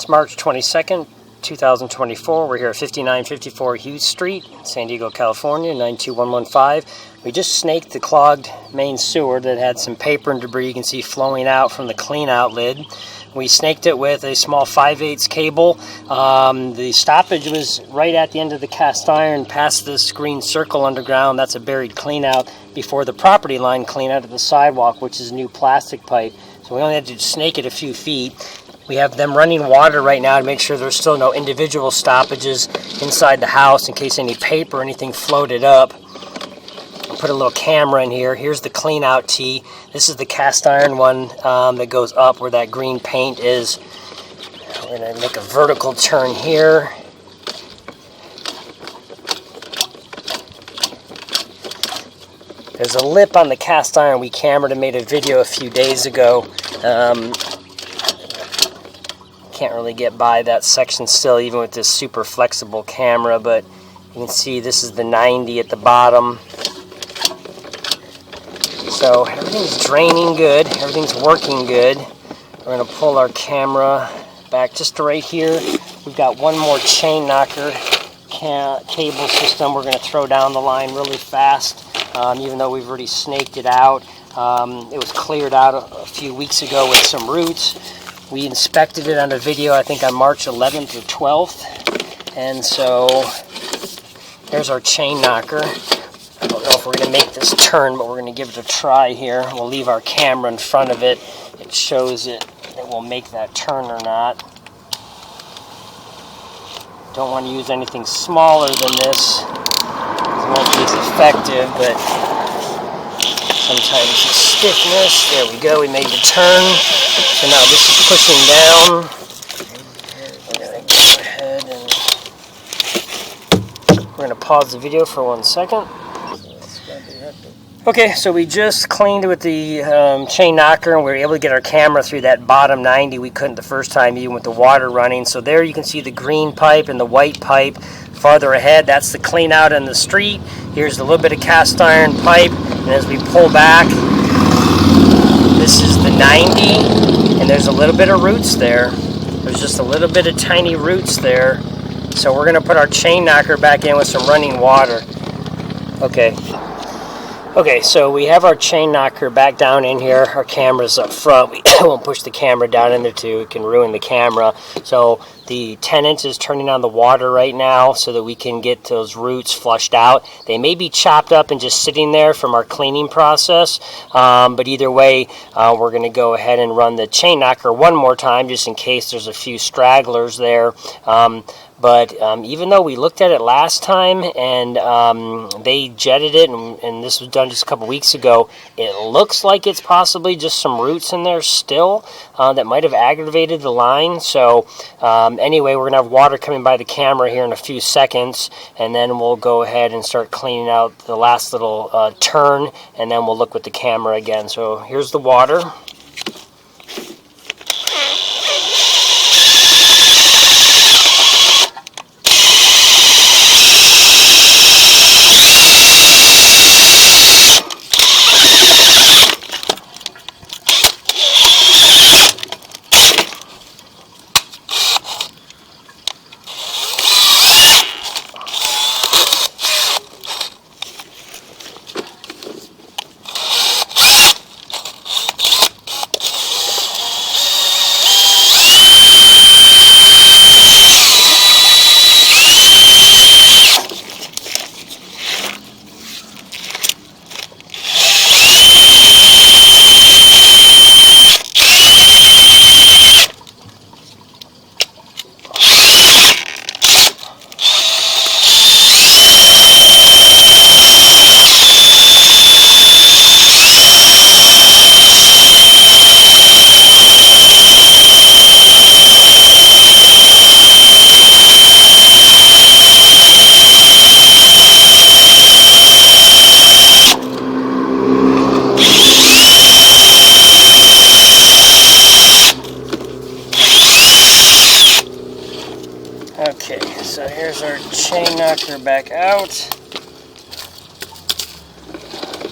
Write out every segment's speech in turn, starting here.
It's March 22nd, 2024. We're here at 5954 Hughes Street, San Diego, California, 92115. We just snaked the clogged main sewer that had some paper and debris you can see flowing out from the clean out lid. We snaked it with a small 5/8 cable. The stoppage was right at the end of the cast iron past this green circle underground. That's a buried clean out before the property line clean out of the sidewalk, which is a new plastic pipe. So we only had to snake it a few feet. We have them running water right now to make sure there's still no individual stoppages inside the house in case any paper or anything floated up. I'll put a little camera in here. Here's the clean out tee. This is the cast iron one that goes up where that green paint is. We're going to make a vertical turn here. There's a lip on the cast iron we cambered and made a video a few days ago. Can't really get by that section still, even with this super flexible camera, but you can see this is the 90 at the bottom. So everything's draining good, everything's working good. We're going to pull our camera back just to right here. We've got one more chain knocker cable system we're going to throw down the line really fast, even though we've already snaked it out. It was cleared out a few weeks ago with some roots. We inspected it on a video, I think on March 11th or 12th. And so there's our chain knocker. I don't know if we're going to make this turn, but we're going to give it a try here. We'll leave our camera in front of it. It shows it will make that turn or not. Don't want to use anything smaller than this. It won't be as effective, but sometimes the stiffness. There we go, we made the turn. So now this is pushing down. We're going to go ahead and we're going to pause the video for 1 second. Okay, so we just cleaned with the chain knocker and we were able to get our camera through that bottom 90. We couldn't the first time even with the water running. So there you can see the green pipe and the white pipe. Farther ahead, that's the clean out in the street. Here's a little bit of cast iron pipe, and as we pull back, this is the 90, and there's a little bit of roots there. There's just a little bit of tiny roots there. So we're going to put our chain knocker back in with some running water. Okay, so we have our chain knocker back down in here. Our camera's up front. We won't push the camera down in there too. It can ruin the camera. So the tenant is turning on the water right now so that we can get those roots flushed out. They may be chopped up and just sitting there from our cleaning process. But either way, we're going to go ahead and run the chain knocker one more time just in case there's a few stragglers there. But even though we looked at it last time and they jetted it, and this was done just a couple weeks ago, it looks like it's possibly just some roots in there still that might have aggravated the line. So anyway, we're going to have water coming by the camera here in a few seconds, and then we'll go ahead and start cleaning out the last little turn, and then we'll look with the camera again. So here's the water. Okay, so here's our chain knocker back out.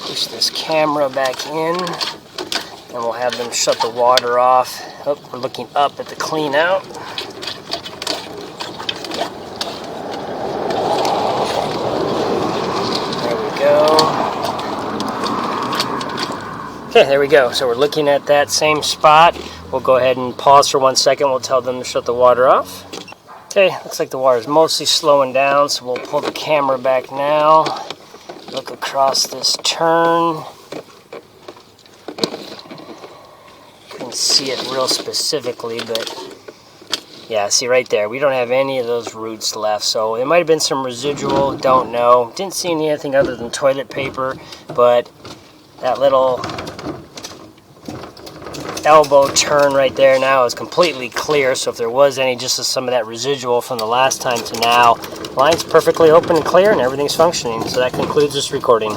Push this camera back in, and we'll have them shut the water off. Oh, we're looking up at the clean out. go. Okay, there we go. So we're looking at that same spot. We'll go ahead and pause for 1 second. We'll tell them to shut the water off. Okay, looks like the water is mostly slowing down, so we'll pull the camera back now. Look across this turn. Couldn't see it real specifically, but yeah, see right there, we don't have any of those roots left, so it might have been some residual, don't know. Didn't see anything other than toilet paper, but that little elbow turn right there now is completely clear, so if there was any, just some of that residual from the last time to now, line's perfectly open and clear and everything's functioning. So that concludes this recording.